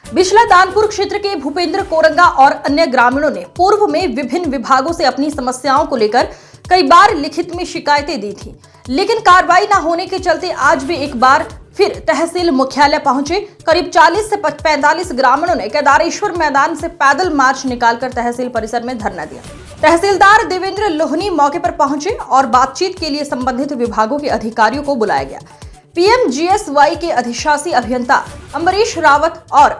बिशला दानपुर क्षेत्र के भूपेंद्र कोरंगा और अन्य ग्रामीणों ने पूर्व में विभिन्न विभागों से अपनी समस्याओं को लेकर कई बार लिखित में शिकायतें दी थी, लेकिन कार्रवाई न होने के चलते आज भी एक बार फिर तहसील मुख्यालय पहुंचे। करीब 40 से 45 ग्रामीणों ने केदारेश्वर मैदान से पैदल मार्च निकालकर तहसील परिसर में धरना दिया। तहसीलदार देवेंद्र लोहनी मौके पर पहुंचे और बातचीत के लिए संबंधित विभागों के अधिकारियों को बुलाया गया। पीएमजीएसवाई के अधिशासी अभियंता अम्बरीश रावत और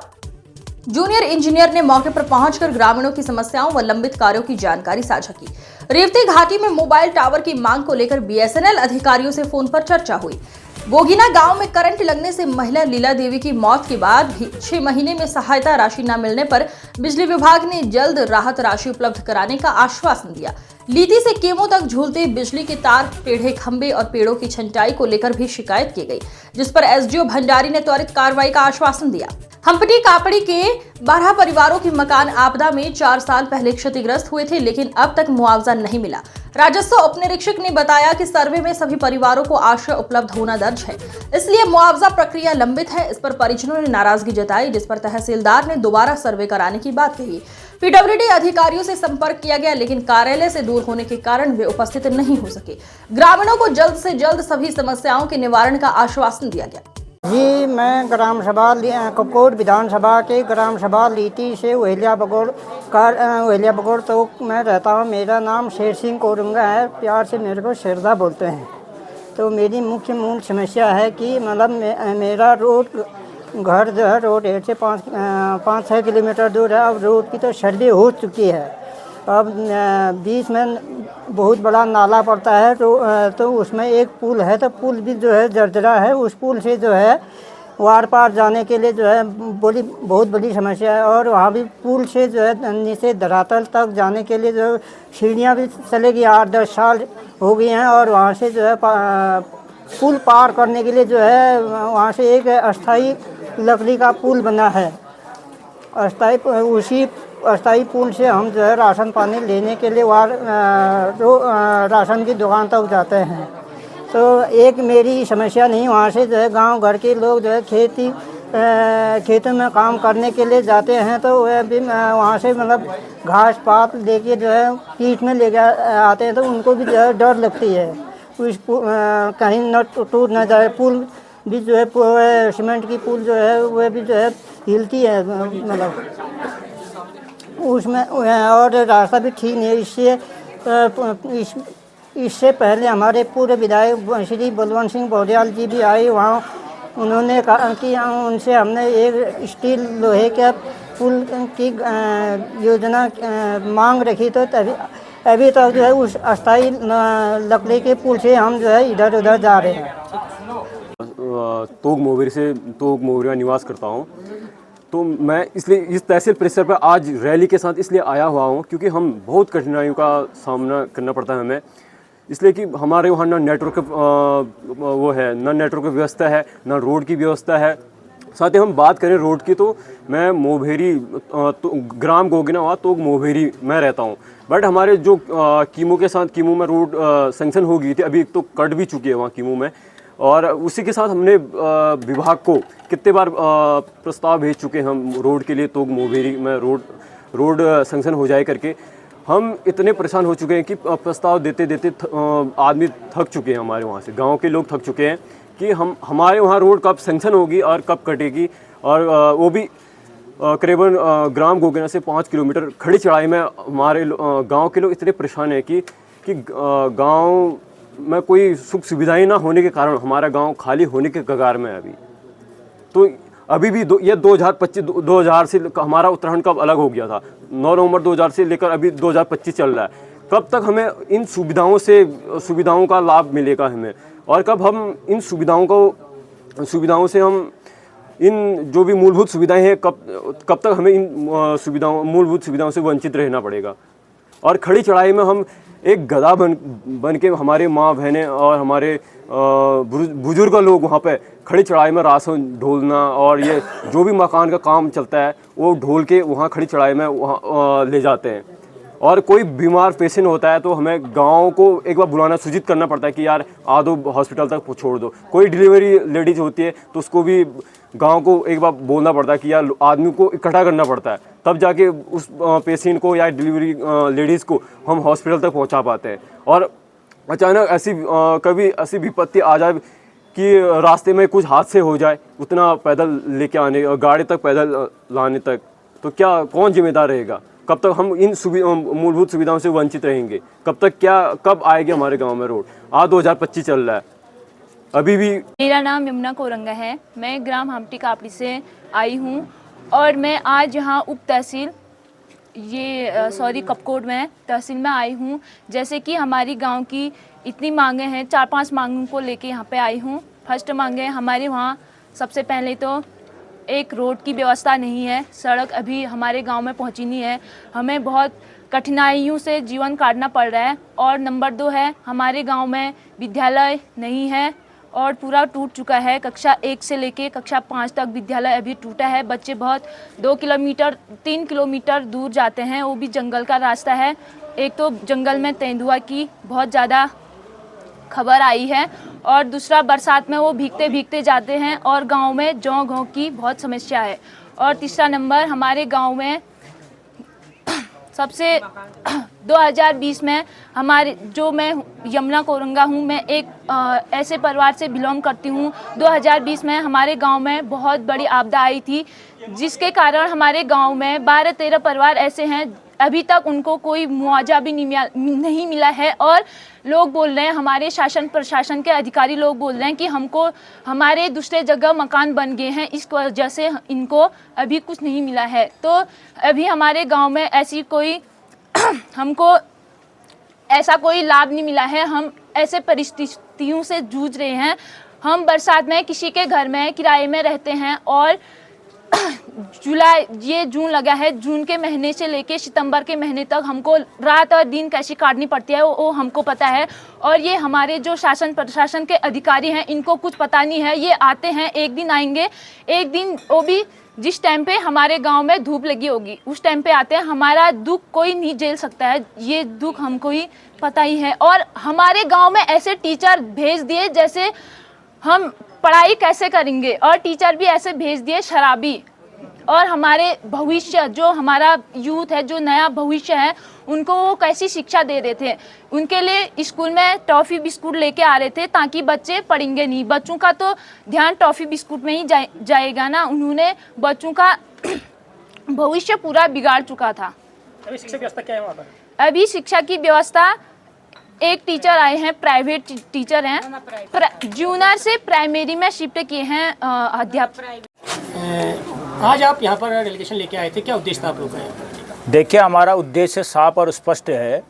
जूनियर इंजीनियर ने मौके पर पहुंचकर ग्रामीणों की समस्याओं व लंबित कार्यों की जानकारी साझा की। रेवती घाटी में मोबाइल टावर की मांग को लेकर बीएसएनएल अधिकारियों से फोन पर चर्चा हुई। गोगिना गांव में करंट लगने से महिला लीला देवी की मौत के बाद भी 6 महीने में सहायता राशि न मिलने पर बिजली विभाग ने जल्द राहत राशि उपलब्ध कराने का आश्वासन दिया। लीती से केमो तक झूलते बिजली के तार, टेढ़े खंभे और पेड़ों की छंटाई को लेकर भी शिकायत की गई, जिस पर एसडीओ भंडारी ने त्वरित कार्रवाई का आश्वासन दिया। हम्पटी कापड़ी के 12 परिवारों के मकान आपदा में 4 साल पहले क्षतिग्रस्त हुए थे, लेकिन अब तक मुआवजा नहीं मिला। राजस्व उपनिरीक्षक ने बताया कि सर्वे में सभी परिवारों को आश्रय उपलब्ध होना दर्ज है, इसलिए मुआवजा प्रक्रिया लंबित है। इस पर परिजनों ने नाराजगी जताई, जिस पर तहसीलदार ने दोबारा सर्वे कराने की बात कही। पीडब्ल्यूडी अधिकारियों से संपर्क किया गया, लेकिन कार्यालय से दूर होने के कारण वे उपस्थित नहीं हो सके। ग्रामीणों को जल्द से जल्द सभी समस्याओं के निवारण का आश्वासन दिया गया। जी, मैं ग्राम सभा कपकोट विधानसभा के ग्राम सभा लीती से वहेलिया बगौर तो मैं रहता हूँ। मेरा नाम शेर सिंह कोरंगा है, प्यार से मेरे को शेरदा बोलते हैं। तो मेरी मूल समस्या है कि मतलब मेरा घर जो है रोड 1 से 5-6 किलोमीटर दूर है। अब रोड की तो सर्वे हो चुकी है। अब बीच में बहुत बड़ा नाला पड़ता है, तो उसमें एक पुल है, तो पुल भी जो है जर्जरा है। उस पुल से जो है वार पार जाने के लिए जो है बहुत बड़ी समस्या है। और वहाँ भी पुल से जो है नीचे धरातल तक जाने के लिए जो सीढ़ियाँ भी चलेगी, 8-10 साल हो गए हैं। और वहाँ से जो है पुल पार करने के लिए जो है वहाँ से एक अस्थाई लकड़ी का पुल बना है। उसी अस्थाई पुल से हम जो है राशन पानी लेने के लिए राशन की दुकान तक जाते हैं। तो एक मेरी समस्या नहीं, वहाँ से जो है गांव घर के लोग जो है खेतों में काम करने के लिए जाते हैं, तो वह भी वहाँ से मतलब घास पात लेके जो है पीठ में लेके आते हैं, तो उनको भी जो है डर लगती है उस कहीं न टूट न जाए। पुल भी जो है सीमेंट की पुल जो है वह भी जो है हिलती है, मतलब उसमें, और रास्ता भी ठीक नहीं है। इससे पहले हमारे पूर्व विधायक श्री बलवंत सिंह बौड़ियाल जी भी आए वहाँ। उन्होंने कहा कि उनसे हमने एक स्टील लोहे के पुल की योजना मांग रखी, तो अभी तक जो है उस अस्थाई लकड़ी के पुल से हम जो है इधर उधर जा रहे हैं। तोग मोहरी में निवास करता हूँ। तो मैं इसलिए इस तहसील परिसर पर आज रैली के साथ इसलिए आया हुआ हूँ क्योंकि हम बहुत कठिनाइयों का सामना करना पड़ता है हमें, इसलिए कि हमारे वहाँ ना नेटवर्क ना नेटवर्क की व्यवस्था है, ना रोड की व्यवस्था है। साथ ही हम बात करें रोड की, तो मैं मोभेरी ग्राम गोगिना हुआ तो मोभेरी में रहता हूँ। बट हमारे जो कीमू में रोड सेंक्शन हो गई थी, अभी तो कट भी चुकी है वहाँ कीमू में। और उसी के साथ हमने विभाग को कितने बार प्रस्ताव भेज चुके हैं हम रोड के लिए, तो मोभेरी में रोड सेंक्शन हो जाए करके। हम इतने परेशान हो चुके हैं कि प्रस्ताव देते देते आदमी थक चुके हैं, हमारे वहाँ से गांव के लोग थक चुके हैं कि हमारे वहाँ रोड कब सेंक्शन होगी और कब कटेगी। और वो भी करीबन ग्राम गोगिना से 5 किलोमीटर खड़ी चढ़ाई में हमारे गांव के लोग इतने परेशान हैं कि गांव में कोई सुख सुविधाएं ना होने के कारण हमारा गांव खाली होने के कगार में है अभी। तो अभी भी ये 2000 से हमारा उत्तराखंड कब अलग हो गया था, 9 नवंबर 2000 से लेकर अभी 2025 चल रहा है। कब तक हमें इन सुविधाओं का लाभ मिलेगा हमें, और कब हम इन सुविधाओं से हम इन जो भी मूलभूत सुविधाएं हैं कब तक हमें इन मूलभूत सुविधाओं से वंचित रहना पड़ेगा। और खड़ी चढ़ाई में हम एक गधा बन के हमारे माँ बहनें और हमारे बुजुर्ग लोग वहाँ पे खड़ी चढ़ाई में राशन ढोलना, और ये जो भी मकान का काम चलता है वो ढोल के वहाँ खड़ी चढ़ाई में वहाँ ले जाते हैं। और कोई बीमार पेशेंट होता है तो हमें गांव को एक बार बुलाना, सूचित करना पड़ता है कि यार आ दो हॉस्पिटल तक छोड़ दो। कोई डिलीवरी लेडीज होती है तो उसको भी गांव को एक बार बोलना पड़ता है कि यार आदमी को इकट्ठा करना पड़ता है, तब जाके उस पेशेंट को या डिलीवरी लेडीज़ को हम हॉस्पिटल तक पहुंचा पाते हैं। और अचानक ऐसी कभी ऐसी विपत्ति आ जाए कि रास्ते में कुछ हादसे हो जाए, उतना पैदल लेके आने, गाड़ी तक पैदल लाने तक, तो क्या कौन जिम्मेदार रहेगा? कब तक हम इन मूलभूत सुविधाओं से वंचित रहेंगे? कब आएगी हमारे गांव में रोड? आज 2025 चल रहा है, अभी भी। मेरा नाम यमुना कोरंगा है। मैं ग्राम हमटी कापड़ी से आई हूँ और मैं आज यहाँ उप तहसील कपकोट में तहसील में आई हूँ। जैसे कि हमारी गांव की इतनी मांगे हैं, 4-5 मांगों को लेके यहाँ पे आई हूँ। फर्स्ट मांगे हमारे वहाँ सबसे पहले तो एक रोड की व्यवस्था नहीं है, सड़क अभी हमारे गांव में पहुँची नहीं है, हमें बहुत कठिनाइयों से जीवन काटना पड़ रहा है। और नंबर 2 है, हमारे गांव में विद्यालय नहीं है और पूरा टूट चुका है। कक्षा 1 से लेके कक्षा 5 तक विद्यालय अभी टूटा है। बच्चे बहुत 2 किलोमीटर 3 किलोमीटर दूर जाते हैं, वो भी जंगल का रास्ता है। एक तो जंगल में तेंदुआ की बहुत ज़्यादा खबर आई है और दूसरा बरसात में वो भीगते भीगते जाते हैं और गांव में जौ घों की बहुत समस्या है। और तीसरा नंबर, हमारे गांव में सबसे 2020 में मैं यमुना कोरंगा हूँ, मैं एक ऐसे परिवार से बिलोंग करती हूँ। 2020 में हमारे गांव में बहुत बड़ी आपदा आई थी, जिसके कारण हमारे गांव में 12-13 परिवार ऐसे हैं अभी तक उनको कोई मुआवजा भी नहीं मिला है। और लोग बोल रहे हैं, हमारे शासन प्रशासन के अधिकारी लोग बोल रहे हैं कि हमको हमारे दूसरे जगह मकान बन गए हैं, इस वजह से इनको अभी कुछ नहीं मिला है। तो अभी हमारे गांव में ऐसी कोई हमको ऐसा कोई लाभ नहीं मिला है। हम ऐसे परिस्थितियों से जूझ रहे हैं। हम बरसात में किसी के घर में किराए में रहते हैं और जून लगा है, जून के महीने से लेके सितंबर के महीने तक हमको रात और दिन कैसी काटनी पड़ती है वो हमको पता है। और ये हमारे जो शासन प्रशासन के अधिकारी हैं, इनको कुछ पता नहीं है। ये आते हैं, एक दिन आएंगे, एक दिन वो भी जिस टाइम पे हमारे गांव में धूप लगी होगी उस टाइम पे आते हैं। हमारा दुख कोई नहीं झेल सकता है, ये दुख हमको ही पता ही है। और हमारे गाँव में ऐसे टीचर भेज दिए, जैसे हम पढ़ाई कैसे करेंगे, और टीचर भी ऐसे भेज दिए शराबी। और हमारे भविष्य, जो हमारा यूथ है, जो नया भविष्य है, उनको वो कैसी शिक्षा दे रहे थे। उनके लिए स्कूल में टॉफ़ी बिस्कुट लेके आ रहे थे ताकि बच्चे पढ़ेंगे नहीं। बच्चों का तो ध्यान टॉफ़ी बिस्कुट में ही जाएगा ना। उन्होंने बच्चों का भविष्य पूरा बिगाड़ चुका था। अभी शिक्षा की व्यवस्था क्या है वहाँ पर? अभी शिक्षा की व्यवस्था, एक टीचर आए हैं, प्राइवेट टीचर हैं, जूनियर से प्राइमरी में शिफ्ट किए हैं अध्यापक। आज आप यहाँ पर डेलीगेशन लेके आए थे, क्या उद्देश्य था आप लोग का? देखिए, हमारा उद्देश्य साफ और स्पष्ट है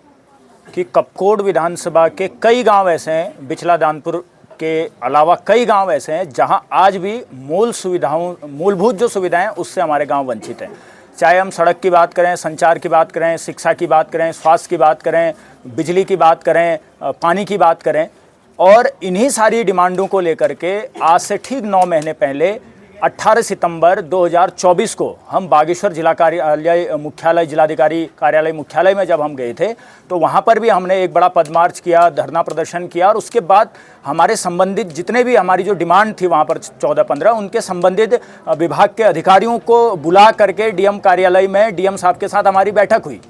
कि कपकोट विधानसभा के कई गांव ऐसे हैं, बिचला दानपुर के अलावा कई गांव ऐसे हैं जहां आज भी मूलभूत जो सुविधाएं हैं उससे हमारे गांव वंचित हैं। चाहे हम सड़क की बात करें, संचार की बात करें, शिक्षा की बात करें, स्वास्थ्य की बात करें, बिजली की बात करें, पानी की बात करें। और इन्हीं सारी डिमांडों को लेकर के आज से ठीक 9 महीने पहले 18 सितंबर 2024 को हम बागेश्वर जिला कार्यालय मुख्यालय, जिलाधिकारी कार्यालय मुख्यालय में जब हम गए थे तो वहाँ पर भी हमने एक बड़ा पदमार्च किया, धरना प्रदर्शन किया। और उसके बाद हमारे संबंधित जितने भी हमारी जो डिमांड थी वहाँ पर 14-15, उनके संबंधित विभाग के अधिकारियों को बुला करके डीएम कार्यालय में डीएम साहब के साथ हमारी बैठक हुई।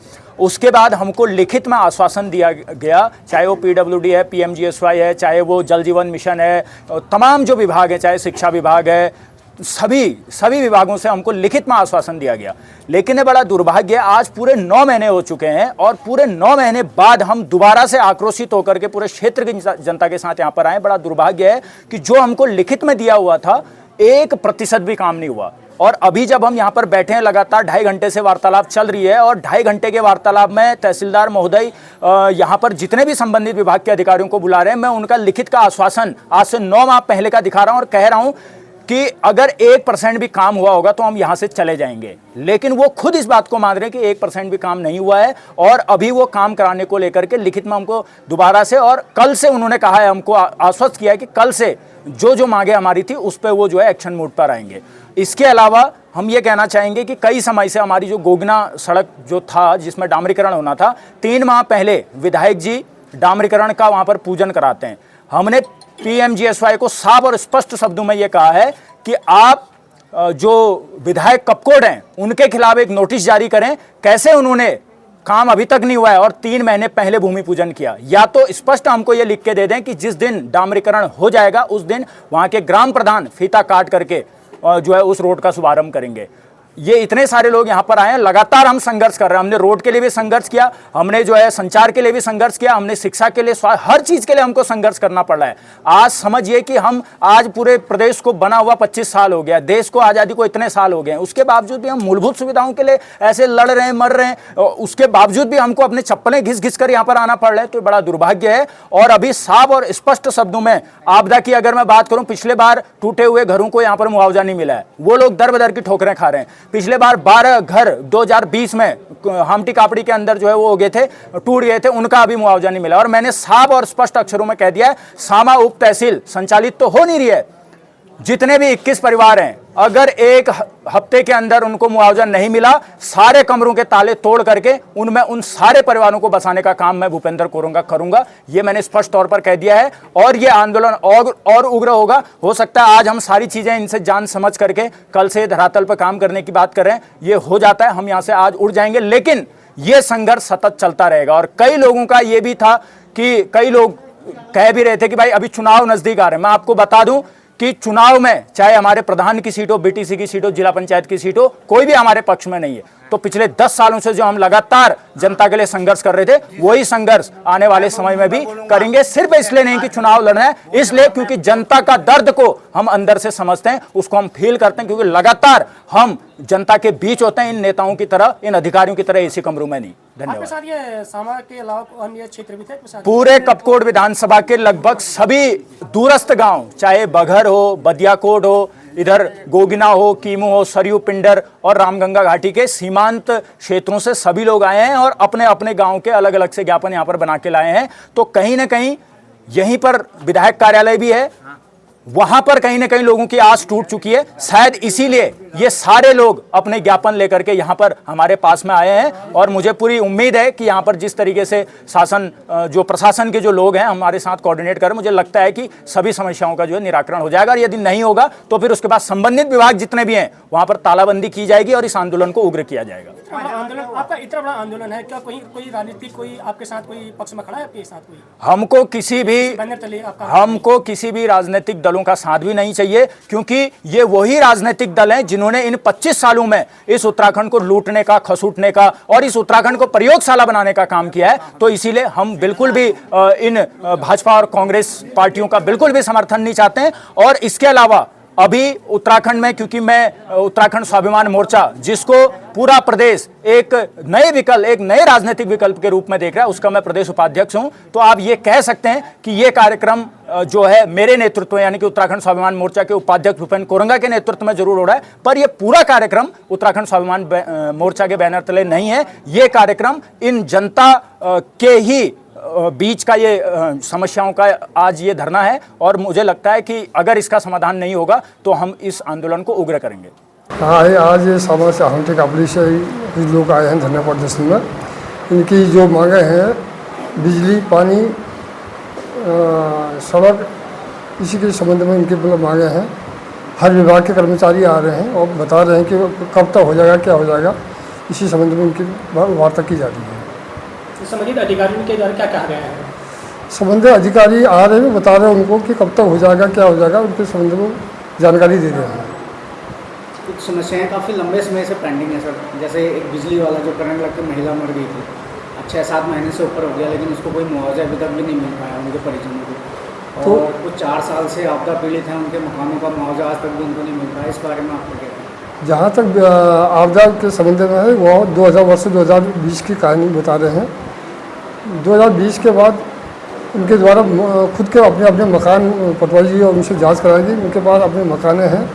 उसके बाद हमको लिखित में आश्वासन दिया गया, चाहे वो पीडब्ल्यूडी है, पीएमजीएसवाई है, चाहे वो जल जीवन मिशन है, तमाम जो विभाग है, चाहे शिक्षा विभाग है, सभी विभागों से हमको लिखित में आश्वासन दिया गया। लेकिन ये बड़ा दुर्भाग्य है, आज पूरे 9 महीने हो चुके हैं और पूरे 9 महीने बाद हम दोबारा से आक्रोशित होकर के पूरे क्षेत्र की जनता के साथ यहाँ पर आए। बड़ा दुर्भाग्य है कि जो हमको लिखित में दिया हुआ था 1% भी काम नहीं हुआ। और अभी जब हम यहाँ पर बैठे हैं, लगातार 2.5 घंटे से वार्तालाप चल रही है और 2.5 घंटे के वार्तालाप में तहसीलदार महोदय यहाँ पर जितने भी संबंधित विभाग के अधिकारियों को बुला रहे हैं, मैं उनका लिखित का आश्वासन आज से 9 माह पहले का दिखा रहा हूँ और कह रहा हूँ कि अगर 1% भी काम हुआ होगा तो हम यहाँ से चले जाएंगे। लेकिन वो खुद इस बात को मान रहे हैं कि 1% भी काम नहीं हुआ है और अभी वो काम कराने को लेकर के लिखित में हमको दोबारा से, और कल से उन्होंने कहा है, हमको आश्वस्त किया है कि कल से जो मांगे हमारी थी उस पर वो जो है एक्शन मोड पर आएंगे। इसके अलावा हम ये कहना चाहेंगे कि कई समय से हमारी जो गोगना सड़क जो था, जिसमें डामरीकरण होना था, 3 माह पहले विधायक जी डामरीकरण का वहाँ पर पूजन कराते हैं। हमने पीएमजीएसवाई को साफ और स्पष्ट शब्दों में ये कहा है कि आप जो विधायक कपकोट हैं उनके खिलाफ एक नोटिस जारी करें, कैसे उन्होंने काम अभी तक नहीं हुआ है और 3 महीने पहले भूमि पूजन किया। या तो स्पष्ट हमको ये लिख के दे दें कि जिस दिन डामरीकरण हो जाएगा उस दिन वहां के ग्राम प्रधान फीता काट करके जो है उस रोड का शुभारंभ करेंगे। ये इतने सारे लोग यहाँ पर आए हैं, लगातार हम संघर्ष कर रहे हैं। हमने रोड के लिए भी संघर्ष किया, हमने जो है संचार के लिए भी संघर्ष किया, हमने शिक्षा के लिए, हर चीज के लिए हमको संघर्ष करना पड़ रहा है। आज समझिए कि हम आज पूरे प्रदेश को बना हुआ 25 साल हो गया, देश को आज़ादी को इतने साल हो गए हैं, उसके बावजूद भी हम मूलभूत सुविधाओं के लिए ऐसे लड़ रहे हैं, मर रहे हैं, उसके बावजूद भी हमको अपने चप्पलें घिस घिस कर यहाँ पर आना पड़ रहा है। तो बड़ा दुर्भाग्य है। और अभी साफ और स्पष्ट शब्दों में आपदा की अगर मैं बात करूं, पिछले बार टूटे हुए घरों को यहाँ पर मुआवजा नहीं मिला है, वो लोग दर बदर की ठोकरें खा रहे हैं। पिछले बार 12 घर 2020 में हामटी कापड़ी के अंदर जो है वो हो गए थे, टूट गए थे, उनका अभी मुआवजा नहीं मिला। और मैंने साफ और स्पष्ट अक्षरों में कह दिया है, सामा उप तहसील संचालित तो हो नहीं रही है। जितने भी 21 परिवार हैं, अगर एक हफ्ते के अंदर उनको मुआवजा नहीं मिला, सारे कमरों के ताले तोड़ करके उनमें उन सारे परिवारों को बसाने का काम मैं भूपेंद्र कोरंगा करूंगा। ये मैंने स्पष्ट तौर पर कह दिया है। और ये आंदोलन और उग्र होगा। हो सकता है आज हम सारी चीजें इनसे जान समझ करके कल से धरातल पर काम करने की बात कर रहे हैं, ये हो जाता है, हम यहां से आज उड़ जाएंगे, लेकिन ये संघर्ष सतत चलता रहेगा। और कई लोगों का ये भी था कि कई लोग कह भी रहे थे कि भाई अभी चुनाव नजदीक आ रहे हैं। मैं आपको बता दूं कि चुनाव में चाहे हमारे प्रधान की सीट हो, बीटीसी की सीट हो, जिला पंचायत की सीट हो, कोई भी हमारे पक्ष में नहीं है। तो पिछले 10 सालों से जो हम लगातार जनता के लिए संघर्ष कर रहे थे, वही संघर्ष आने वाले समय में भी करेंगे। सिर्फ इसलिए नहीं कि चुनाव लड़ना है, इसलिए क्योंकि जनता का दर्द को हम अंदर से समझते हैं, उसको हम फील करते हैं, क्योंकि लगातार हम जनता के बीच होते हैं, इन नेताओं की तरह, इन अधिकारियों की तरह एसी कमरों में नहीं। आपके साथ ये सामा के अलावा अन्य क्षेत्र भी थे आपके साथ? पूरे कपकोट विधानसभा के लगभग सभी दूरस्थ गांव, चाहे बघर हो, बदियाकोट हो, इधर गोगिना हो, कीमू हो, सरयू, पिंडर और रामगंगा घाटी के सीमांत क्षेत्रों से सभी लोग आए हैं और अपने अपने गांव के अलग अलग से ज्ञापन यहां पर बना के लाए हैं। तो कहीं ना कहीं यहीं पर विधायक कार्यालय भी है, वहां पर कहीं ना कहीं लोगों की आस टूट चुकी है। शायद इसीलिए ये सारे लोग अपने ज्ञापन लेकर के यहां पर हमारे पास में आए हैं। और मुझे पूरी उम्मीद है कि यहां पर जिस तरीके से शासन, जो प्रशासन के जो लोग हैं हमारे साथ कोऑर्डिनेट कर, मुझे लगता है कि सभी समस्याओं का जो है निराकरण हो जाएगा। और यदि नहीं होगा तो फिर उसके बाद संबंधित विभाग जितने भी हैं वहां पर तालाबंदी की जाएगी और इस आंदोलन को उग्र किया जाएगा। आंदोलन, आपका इतना बड़ा आंदोलन है, क्या कोई राजनीतिक, कोई आपके साथ कोई पक्ष में खड़ा है आपके साथ? कोई हमको किसी भी राजनीतिक दलों का साथ भी नहीं चाहिए, क्योंकि ये वही राजनीतिक दल हैं जिन्होंने इन 25 सालों में इस उत्तराखंड को लूटने का, खसूटने का और इस उत्तराखंड को प्रयोगशाला बनाने का काम किया है। तो इसीलिए हम बिल्कुल भी इन भाजपा और कांग्रेस पार्टियों का बिल्कुल भी समर्थन नहीं चाहते हैं। और इसके अलावा अभी उत्तराखंड में, क्योंकि मैं उत्तराखंड स्वाभिमान मोर्चा, जिसको पूरा प्रदेश एक नए राजनीतिक विकल्प के रूप में देख रहा है, उसका मैं प्रदेश उपाध्यक्ष हूं। तो आप ये कह सकते हैं कि ये कार्यक्रम जो है मेरे नेतृत्व, यानी कि उत्तराखंड स्वाभिमान मोर्चा के उपाध्यक्ष भूपेंद्र कोरंगा के नेतृत्व में जरूर हो रहा है, पर यह पूरा कार्यक्रम उत्तराखंड स्वाभिमान मोर्चा के बैनर तले नहीं है। ये कार्यक्रम इन जनता के ही बीच का ये समस्याओं का आज ये धरना है। और मुझे लगता है कि अगर इसका समाधान नहीं होगा तो हम इस आंदोलन को उग्र करेंगे। हाँ, आज ये सामा से हामटी कापड़ी से कुछ लोग आए हैं धरना प्रदर्शन में। इनकी जो मांगे हैं, बिजली, पानी, सड़क, इसी के संबंध में इनके मतलब मांगे हैं। हर विभाग के कर्मचारी आ रहे हैं और बता रहे हैं कि कब तक हो जाएगा, क्या हो जाएगा, इसी संबंध में इनकी वार्ता की जा रही है। संबंधित अधिकारियों के द्वारा क्या कहा गया है? संबंधित अधिकारी आ रहे हैं, बता रहे हैं उनको कि कब तक हो जाएगा, क्या हो जाएगा, उनके संबंध में जानकारी दे रहे हैं। कुछ समस्याएं काफ़ी लंबे समय से पेंडिंग है सर, जैसे एक बिजली वाला जो करंट लग के महिला मर गई थी, 6-7 महीने से ऊपर हो गया, लेकिन उसको कोई मुआवजा अभी तक भी नहीं मिल पाया उनके परिजनों को। और कुछ 4 साल से आपदा पीड़ित हैं, उनके मकानों का मुआवजा आज तक भी उनको नहीं मिल पाया। इस बारे में आपको क्या है? जहाँ तक आपदा के संबंध में है, वो 2020 की कहानी बता रहे हैं। 2020 के बाद उनके द्वारा खुद के अपने मकान पटवारी जी और उनसे जांच कराई गई। उनके पास अपने मकाने हैं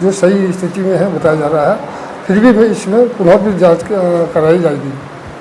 जो सही स्थिति में है बताया जा रहा है। फिर भी इसमें पुनः भी जांच कराई जाएगी।